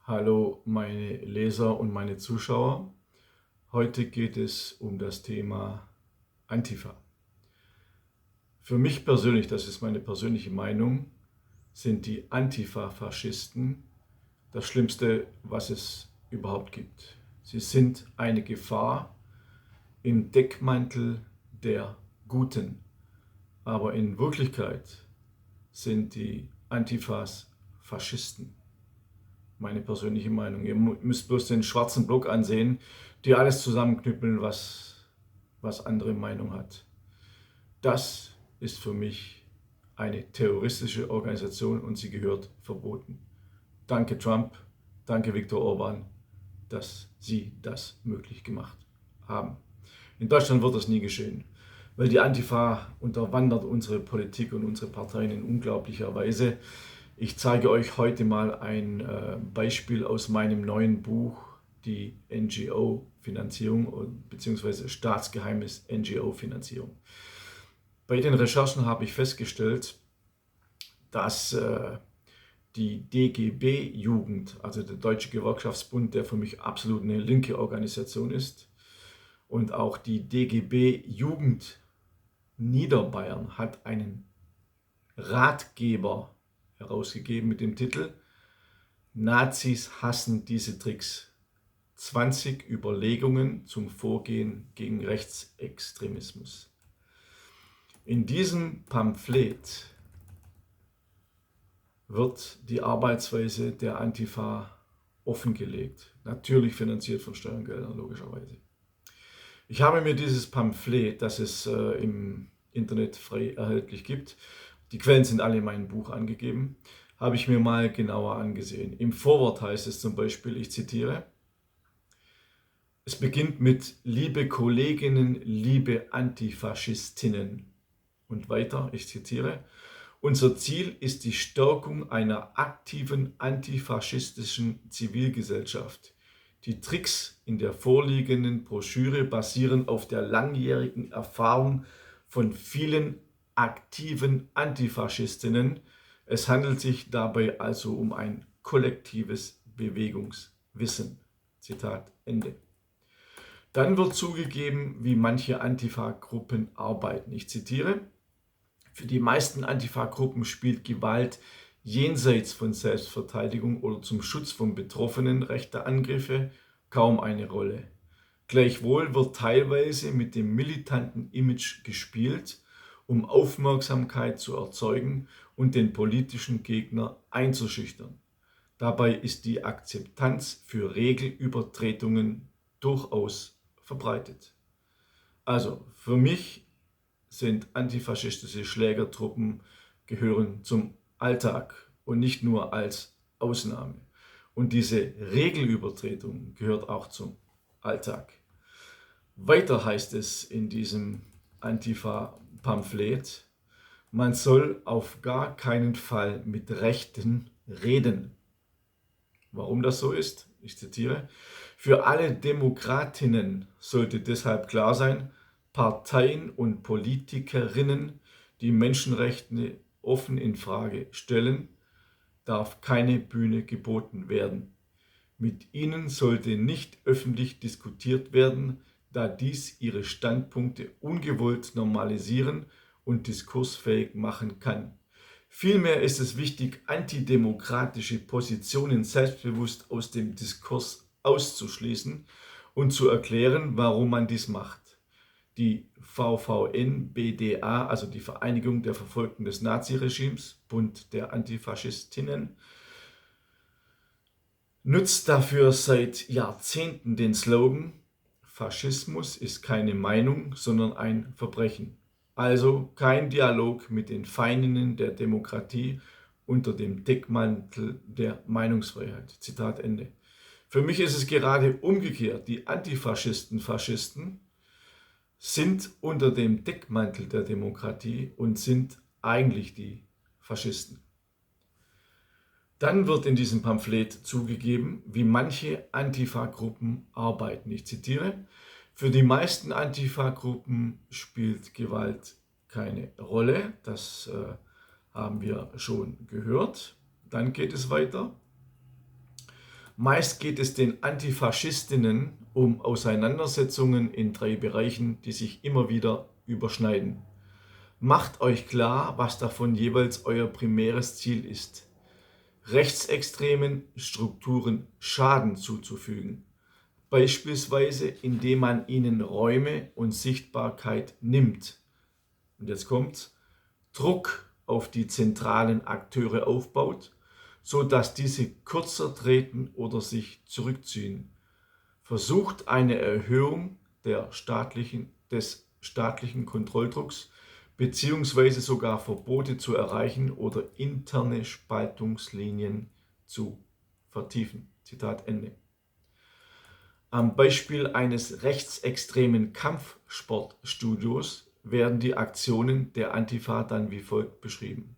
Hallo meine Leser und meine Zuschauer. Heute geht es um das Thema Antifa. Für mich persönlich, das ist meine persönliche Meinung, sind die Antifa-Faschisten das Schlimmste, was es überhaupt gibt. Sie sind eine Gefahr im Deckmantel der Guten. Aber in Wirklichkeit sind die Antifas Faschisten. Meine persönliche Meinung. Ihr müsst bloß den schwarzen Block ansehen, die alles zusammenknüppeln, was andere Meinung hat. Das ist für mich eine terroristische Organisation und sie gehört verboten. Danke Trump, danke Viktor Orban, dass sie das möglich gemacht haben. In Deutschland wird das nie geschehen, weil die Antifa unterwandert unsere Politik und unsere Parteien in unglaublicher Weise. Ich zeige euch heute mal ein Beispiel aus meinem neuen Buch, die NGO-Finanzierung bzw. staatsgeheimes NGO-Finanzierung. Bei den Recherchen habe ich festgestellt, dass die DGB-Jugend, also der Deutsche Gewerkschaftsbund, der für mich absolut eine linke Organisation ist, und auch die DGB-Jugend Niederbayern hat einen Ratgeber herausgegeben mit dem Titel Nazis hassen diese Tricks. 20 Überlegungen zum Vorgehen gegen Rechtsextremismus. In diesem Pamphlet wird die Arbeitsweise der Antifa offengelegt. Natürlich finanziert von Steuergeldern, logischerweise. Ich habe mir dieses Pamphlet, das es im Internet frei erhältlich gibt, die Quellen sind alle in meinem Buch angegeben, habe ich mir mal genauer angesehen. Im Vorwort heißt es zum Beispiel, ich zitiere, es beginnt mit liebe Kolleginnen, liebe Antifaschistinnen. Und weiter, ich zitiere, unser Ziel ist die Stärkung einer aktiven antifaschistischen Zivilgesellschaft. Die Tricks in der vorliegenden Broschüre basieren auf der langjährigen Erfahrung von vielen aktiven Antifaschistinnen. Es handelt sich dabei also um ein kollektives Bewegungswissen. Zitat Ende. Dann wird zugegeben, wie manche Antifa-Gruppen arbeiten. Ich zitiere, für die meisten Antifa-Gruppen spielt Gewalt jenseits von Selbstverteidigung oder zum Schutz von Betroffenen rechter Angriffe kaum eine Rolle. Gleichwohl wird teilweise mit dem militanten Image gespielt, um Aufmerksamkeit zu erzeugen und den politischen Gegner einzuschüchtern. Dabei ist die Akzeptanz für Regelübertretungen durchaus verbreitet. Also für mich sind antifaschistische Schlägertruppen gehören zum Alltag und nicht nur als Ausnahme. Und diese Regelübertretung gehört auch zum Alltag. Weiter heißt es in diesem Antifa-Pamphlet, man soll auf gar keinen Fall mit Rechten reden. Warum das so ist? Ich zitiere, für alle Demokratinnen sollte deshalb klar sein, Parteien und Politikerinnen, die Menschenrechte offen in Frage stellen, darf keine Bühne geboten werden. Mit ihnen sollte nicht öffentlich diskutiert werden, da dies ihre Standpunkte ungewollt normalisieren und diskursfähig machen kann. Vielmehr ist es wichtig, antidemokratische Positionen selbstbewusst aus dem Diskurs auszuschließen und zu erklären, warum man dies macht. Die VVN-BDA, also die Vereinigung der Verfolgten des Naziregimes, Bund der Antifaschistinnen, nutzt dafür seit Jahrzehnten den Slogan, Faschismus ist keine Meinung, sondern ein Verbrechen. Also kein Dialog mit den Feindinnen der Demokratie unter dem Deckmantel der Meinungsfreiheit. Zitat Ende. Für mich ist es gerade umgekehrt. Die Antifaschisten, Faschisten sind unter dem Deckmantel der Demokratie und sind eigentlich die Faschisten. Dann wird in diesem Pamphlet zugegeben, wie manche Antifa-Gruppen arbeiten. Ich zitiere, für die meisten Antifa-Gruppen spielt Gewalt keine Rolle. Das haben wir schon gehört. Dann geht es weiter. Meist geht es den Antifaschistinnen um Auseinandersetzungen in 3 Bereichen, die sich immer wieder überschneiden. Macht euch klar, was davon jeweils euer primäres Ziel ist: rechtsextremen Strukturen Schaden zuzufügen, beispielsweise indem man ihnen Räume und Sichtbarkeit nimmt. Und jetzt kommt's: Druck auf die zentralen Akteure aufbaut, so dass diese kürzer treten oder sich zurückziehen. Versucht eine Erhöhung des staatlichen Kontrolldrucks bzw. sogar Verbote zu erreichen oder interne Spaltungslinien zu vertiefen. Zitat Ende. Am Beispiel eines rechtsextremen Kampfsportstudios werden die Aktionen der Antifa dann wie folgt beschrieben: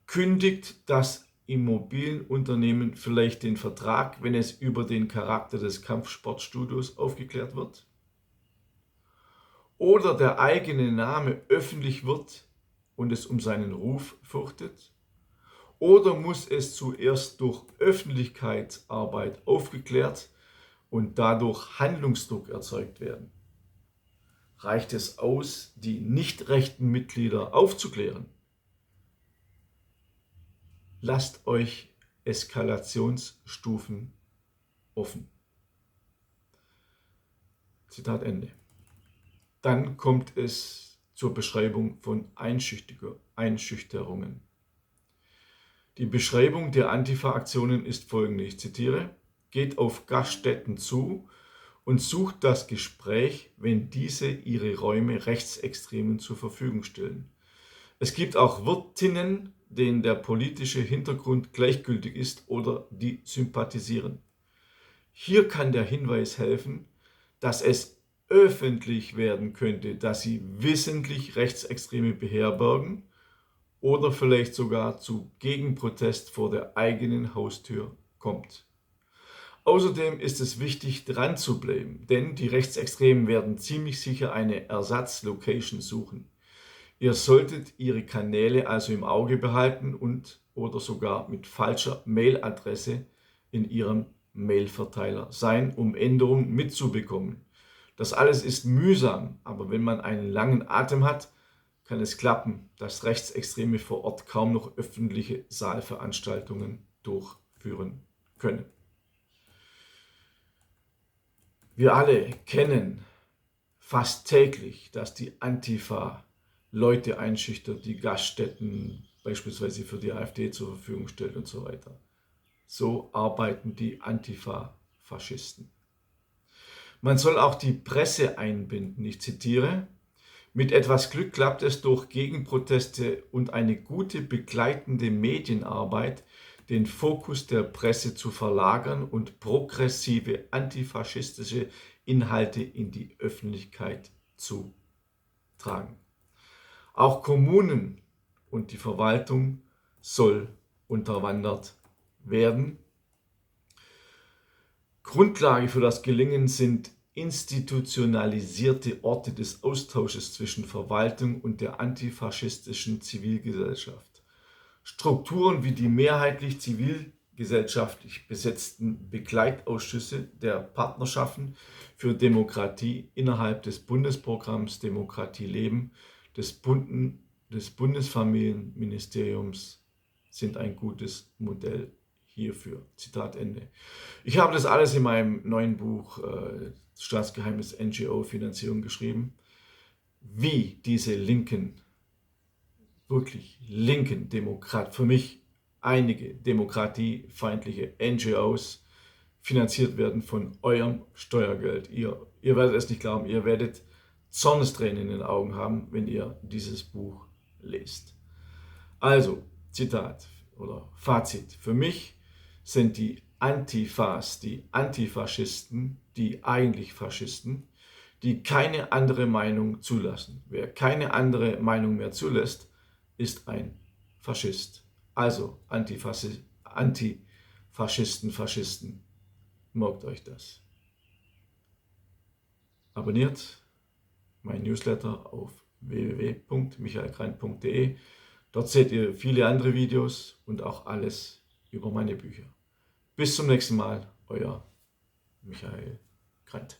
Kündigt das Immobilienunternehmen vielleicht den Vertrag, wenn es über den Charakter des Kampfsportstudios aufgeklärt wird? Oder der eigene Name öffentlich wird und es um seinen Ruf fürchtet? Oder muss es zuerst durch Öffentlichkeitsarbeit aufgeklärt und dadurch Handlungsdruck erzeugt werden? Reicht es aus, die nicht rechten Mitglieder aufzuklären? Lasst euch Eskalationsstufen offen. Zitat Ende. Dann kommt es zur Beschreibung von Einschüchterungen. Die Beschreibung der Antifa-Aktionen ist folgende, ich zitiere: Geht auf Gaststätten zu und sucht das Gespräch, wenn diese ihre Räume Rechtsextremen zur Verfügung stellen. Es gibt auch Wirtinnen, denen der politische Hintergrund gleichgültig ist oder die sympathisieren. Hier kann der Hinweis helfen, dass es öffentlich werden könnte, dass sie wissentlich Rechtsextreme beherbergen oder vielleicht sogar zu Gegenprotest vor der eigenen Haustür kommt. Außerdem ist es wichtig, dran zu bleiben, denn die Rechtsextremen werden ziemlich sicher eine Ersatzlocation suchen. Ihr solltet ihre Kanäle also im Auge behalten und oder sogar mit falscher Mailadresse in ihrem Mailverteiler sein, um Änderungen mitzubekommen. Das alles ist mühsam, aber wenn man einen langen Atem hat, kann es klappen, dass Rechtsextreme vor Ort kaum noch öffentliche Saalveranstaltungen durchführen können. Wir alle kennen fast täglich, dass die Antifa Leute einschüchtert, die Gaststätten beispielsweise für die AfD zur Verfügung stellt und so weiter. So arbeiten die Antifa-Faschisten. Man soll auch die Presse einbinden. Ich zitiere: Mit etwas Glück klappt es durch Gegenproteste und eine gute begleitende Medienarbeit, den Fokus der Presse zu verlagern und progressive antifaschistische Inhalte in die Öffentlichkeit zu tragen. Auch Kommunen und die Verwaltung soll unterwandert werden. Grundlage für das Gelingen sind institutionalisierte Orte des Austausches zwischen Verwaltung und der antifaschistischen Zivilgesellschaft. Strukturen wie die mehrheitlich zivilgesellschaftlich besetzten Begleitausschüsse der Partnerschaften für Demokratie innerhalb des Bundesprogramms Demokratie leben des Bundesfamilienministeriums sind ein gutes Modell hierfür. Zitat Ende. Ich habe das alles in meinem neuen Buch Staatsgeheimnis NGO-Finanzierung geschrieben, wie diese wirklich linken für mich einige demokratiefeindliche NGOs finanziert werden von eurem Steuergeld. Ihr werdet es nicht glauben, ihr werdet Zornestränen in den Augen haben, wenn ihr dieses Buch lest. Also, Zitat oder Fazit. Für mich sind die Antifas, die Antifaschisten, die eigentlich Faschisten, die keine andere Meinung zulassen. Wer keine andere Meinung mehr zulässt, ist ein Faschist. Also Antifaschisten, Faschisten. Merkt euch das. Abonniert mein Newsletter auf www.michaelkrein.de. Dort seht ihr viele andere Videos und auch alles über meine Bücher. Bis zum nächsten Mal, euer Michael Grant.